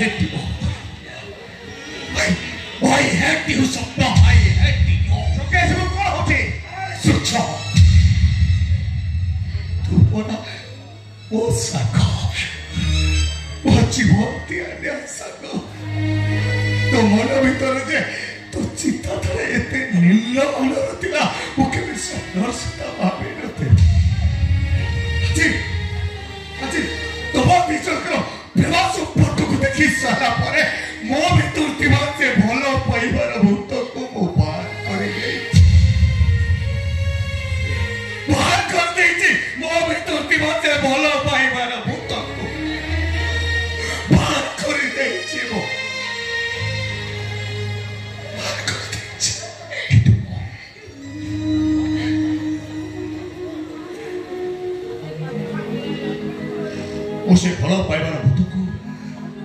hate you. I hate you, Sapna. I hate you. তোকে এসব করা হচ্ছে Sucha. Tu bona Osaka. Wachiboti ania sako. To mona vitore je to chitta thare ete nilla anara tila. Oke me sapnar sita bhabe nate. Aji তোমার বিচার করো প্রেমা সম্পর্কକୁ দেখি সারা পরে ମୋ ଭିତରୁ ଥିବା ସେ ଭଲ ପାଇବାର ଭୂତକୁ ମୁଁ ବାହାର କରିଦେଇଛି ମୋ ଭିତରୁ ଥିବା ସେ ଭଲ ପାଇବାର ଭୂତକୁ ବାହାର କରିଦେଇଛି ମୁଁ ବାହାର କରିଦେଇଛି ମୁଁ ସେ ଭଲ ପାଇବାର